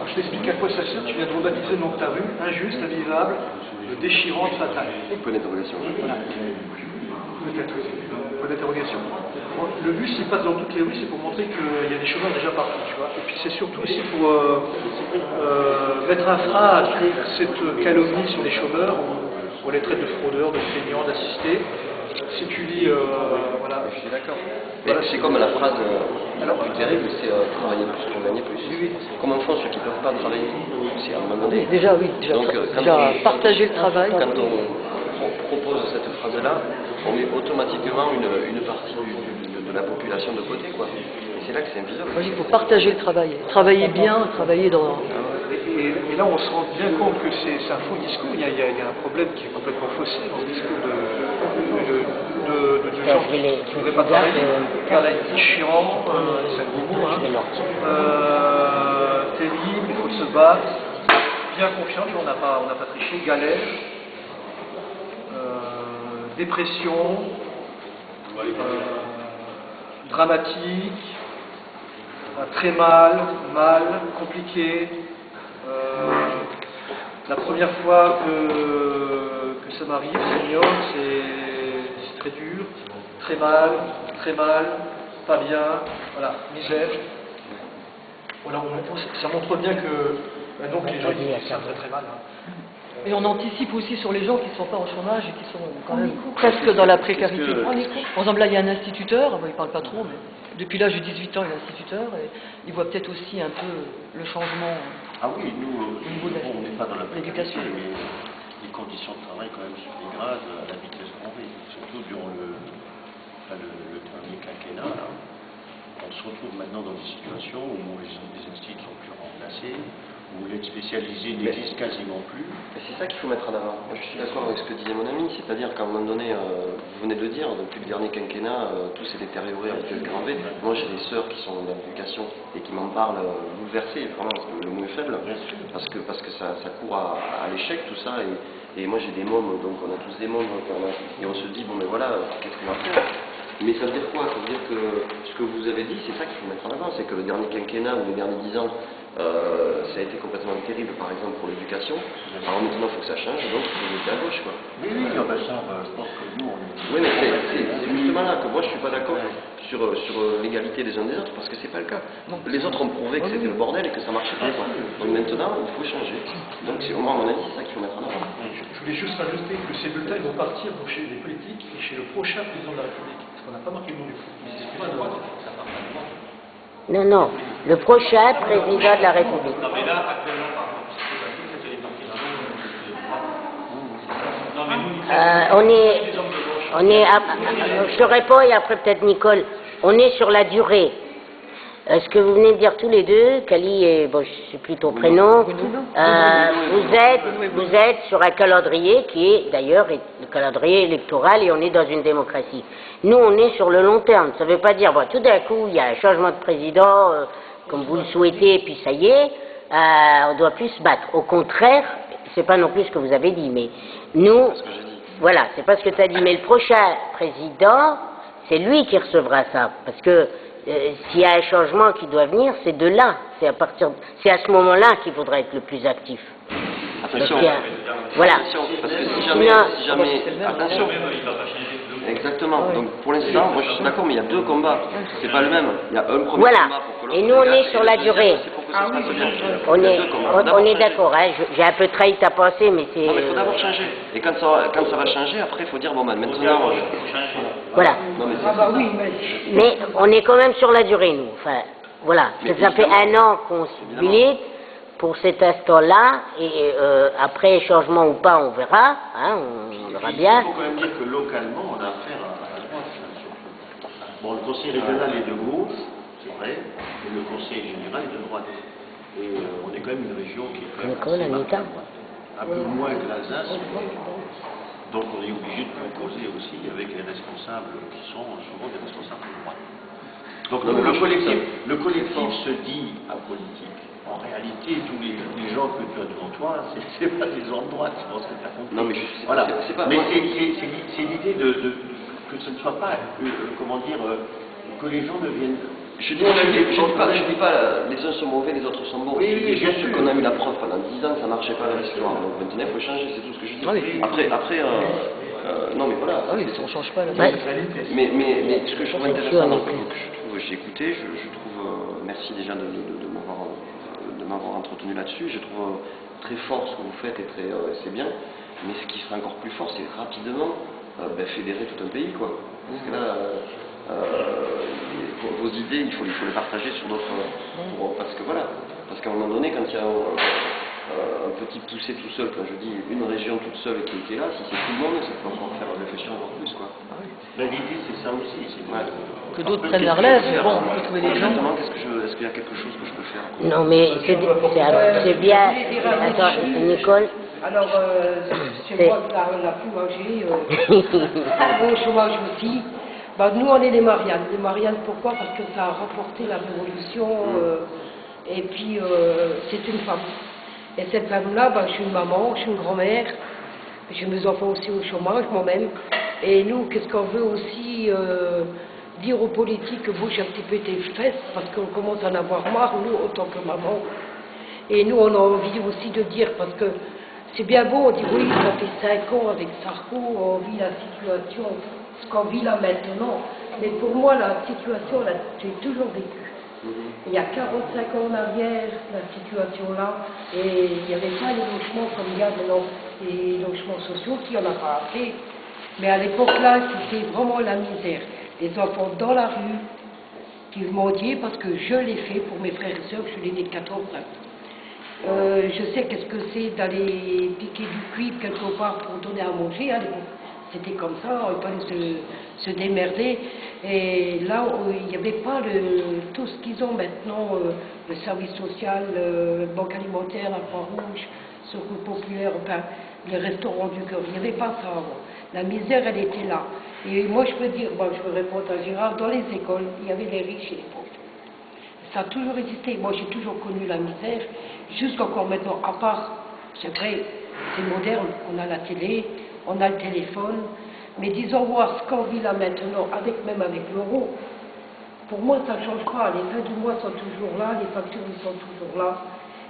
je t'explique à quoi ça sert. Tu viens de rebaptiser donc ta rue, injuste, invivable, déchirante, fatale. Point d'interrogation. Voilà. Peut-être, oui. Point d'interrogation. Bon, le bus, s'il passe dans toutes les rues, c'est pour montrer qu'il y a des chômeurs déjà partout, tu vois. Et puis c'est surtout aussi pour mettre un frein à cette calomnie sur les chômeurs, où on les traite de fraudeurs, de plaignants, d'assistés. Si tu lis, voilà. Je suis d'accord. Voilà, c'est comme la phrase plus terrible, c'est travailler plus pour gagner plus. Oui. Comment font ceux qui ne peuvent pas travailler? C'est à un moment donné. Déjà, oui. Déjà partager le travail. Quand on propose cette phrase-là, on met automatiquement une partie de la population de côté, quoi. Et c'est là que c'est invisible. Moi, il faut partager le travail. Travailler bien, travailler dans... Et là, on se rend bien compte que c'est un faux discours. Il y a un problème qui est complètement faussé dans ce discours de gens qui ne voudraient pas travailler. Là, il dit chiant, c'est un gros mot, hein. Terrible, il faut se battre. Bien confiant, on n'a pas triché, galère, dépression, dramatique, très mal, compliqué. La première fois que ça m'arrive, Seigneur, c'est très dur, très mal, pas bien, voilà, misère. Voilà, ça montre bien que donc les gens ils savent très mal. Hein. Et on anticipe aussi sur les gens qui ne sont pas au chômage et qui sont quand même presque dans la précarité. Par exemple, là, il y a un instituteur, il ne parle pas trop, mais depuis l'âge de 18 ans, il est instituteur, et il voit peut-être aussi un peu le changement oui, nous, au niveau de on n'est pas dans l'éducation. Mais les conditions de travail quand même se dégradent à la vitesse grand V, surtout durant le dernier quinquennat. Là. On se retrouve maintenant dans des situations où les instituts sont plus remplacés, où l'aide spécialisée n'existe quasiment plus. C'est ça qu'il faut mettre en avant. Moi, je suis d'accord avec ce que disait mon ami, c'est-à-dire qu'à un moment donné, vous venez de le dire, depuis le dernier quinquennat, tout s'est détérioré à vitesse grand V. Moi, j'ai des sœurs qui sont dans l'éducation et qui m'en parlent bouleversées, vraiment, le mot est faible, parce que ça court à l'échec, tout ça, et moi j'ai des mômes, donc on a tous des mômes, et on se dit, bon, mais voilà, qu'est-ce qu'on va faire? Mais ça veut dire quoi? Ça veut dire que ce que vous avez dit, c'est ça qu'il faut mettre en avant, c'est que le dernier quinquennat ou les derniers 10 ans, ça a été complètement terrible, par exemple, pour l'éducation. Alors maintenant, il faut que ça change, donc il faut voter à gauche, quoi. Oui, ça, je pense que nous, on est... Oui, mais c'est justement là que moi, je suis pas d'accord sur l'égalité des uns des autres, parce que c'est pas le cas. Les autres ont prouvé que c'était le bordel et que ça marchait pas, quoi. Donc maintenant, il faut changer. Donc, moi, à mon avis, c'est ça qu'il faut mettre en avant. Je voulais juste rajouter que ces bulletins ils vont partir donc, chez les politiques et chez le prochain président de la République. Parce qu'on n'a pas marqué le nom du coup. Mais c'est pas à droite, ça part à droite. Non, le prochain président de la République. Non, mais là, actuellement, par exemple, c'était les partis non, mais nous, je te réponds et après peut-être Nicole. On est sur la durée. Ce que vous venez de dire tous les deux, Kali et bon, je sais plus ton prénom, vous êtes sur un calendrier qui est d'ailleurs le calendrier électoral et on est dans une démocratie. Nous, on est sur le long terme. Ça ne veut pas dire, bon, tout d'un coup, il y a un changement de président, comme vous le souhaitez, et puis ça y est, on ne doit plus se battre. Au contraire, c'est pas non plus ce que vous avez dit, mais nous, voilà, c'est pas ce que tu as dit, mais le prochain président, c'est lui qui recevra ça, parce que s'il y a un changement qui doit venir, c'est de là, c'est à ce moment-là qu'il faudra être le plus actif. Attention, voilà. Attention, parce que si jamais attention. Exactement. Donc pour l'instant, moi je suis d'accord, mais il y a deux combats. C'est pas le même. Il y a un premier combat pour que l'autre. Et nous on est sur la durée. On est d'accord. Hein. J'ai un peu trahi ta pensée, mais c'est. Non, mais il faut d'abord changer. Et quand ça va changer, après il faut dire bon ben maintenant. Voilà. Non, mais on est quand même sur la durée, nous. Enfin, voilà. Ça fait un an qu'on se milite pour cet instant-là, et après, changement ou pas, on verra, hein, on verra bien. Il faut quand même dire que localement, on a affaire à la droite. Bon, le conseil régional est de gauche, c'est vrai, mais le conseil général est de droite. Et on est quand même une région qui est quand même un peu moins que l'Alsace. Donc on est obligé de composer aussi avec les responsables qui sont souvent des responsables de droite. Donc le collectif se dit apolitique. En réalité, tous les gens que tu as devant toi, c'est pas des gens de droite, je pense que tu as compris. Non, mais voilà. C'est l'idée que ce ne soit pas, comment dire, que les gens ne viennent Je dis pas les uns sont mauvais, les autres sont bons. Oui, je dis bien juste sûr. qu'on a eu la preuve pendant 10 ans que ça ne marchait pas dans l'histoire. Donc maintenant, il faut changer, c'est tout ce que je dis. Ah oui. Après non mais voilà. Ah oui, on ne change pas la Ouais. Mais ce que je trouve Attention intéressant, avec que j'ai écouté, je trouve, merci déjà de m'avoir entretenu là-dessus, je trouve très fort ce que vous faites et c'est bien, mais ce qui serait encore plus fort, c'est rapidement fédérer tout un pays, quoi. Parce que là, vos idées, il faut les partager sur d'autres... Parce que voilà, parce qu'à un moment donné, quand il y a un petit poussé tout seul, quand je dis une région toute seule qui est là, si c'est tout le monde, ça peut encore faire réfléchir encore plus, quoi. Ben, l'idée, c'est ça aussi. Que d'autres prennent la relève, mais bon, on peut trouver des gens. Exactement, est-ce qu'il y a quelque chose que je peux faire, quoi? Non, mais c'est bien. Attends, Nicole. Alors, c'est moi la plus âgée, au chômage aussi. Ben, nous, on est les Mariannes. Les Mariannes, pourquoi? Parce que ça a rapporté la révolution, et puis c'est une femme. Et cette femme-là, ben, je suis une maman, je suis une grand-mère, j'ai mes enfants aussi au chômage, moi-même. Et nous, qu'est-ce qu'on veut aussi dire aux politiques, bouge un petit peu tes fesses, parce qu'on commence à en avoir marre, nous, autant que maman. Et nous, on a envie aussi de dire, parce que c'est bien beau, on dit oui, ça fait 5 ans avec Sarko, on vit la situation, ce qu'on vit là maintenant. Mais pour moi, la situation, là, j'ai toujours vécu. Il y a 45 ans en arrière, la situation là, et il n'y avait pas les logements comme il y a maintenant, les logements sociaux, qui en a pas assez. Mais à l'époque là, c'était vraiment la misère. Les enfants dans la rue, qui mendiaient, parce que je l'ai fait pour mes frères et sœurs, je suis né de 14 ans. Je sais qu'est-ce que c'est d'aller piquer du cuivre quelque part pour donner à manger à l'époque. C'était comme ça, on fallait se démerder. Et là, il n'y avait pas tout ce qu'ils ont maintenant, le service social, le banque alimentaire, la Croix-Rouge, Secours populaire, enfin, les restaurants du cœur. Il n'y avait pas ça avant. La misère, elle était là. Et moi, je peux dire, je peux répondre à Gérard, dans les écoles, il y avait les riches et les pauvres. Ça a toujours existé. Moi, j'ai toujours connu la misère, jusqu'encore maintenant, à part, c'est vrai, c'est moderne, on a la télé, on a le téléphone, mais disons voir ce qu'on vit là maintenant, même avec l'euro, pour moi, ça ne change pas. Les fins du mois sont toujours là, les factures ils sont toujours là,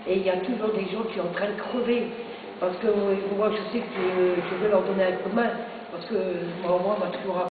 et il y a toujours des gens qui sont en train de crever. Parce que moi, je sais que je vais leur donner un coup de main, parce que moi, on m'a toujours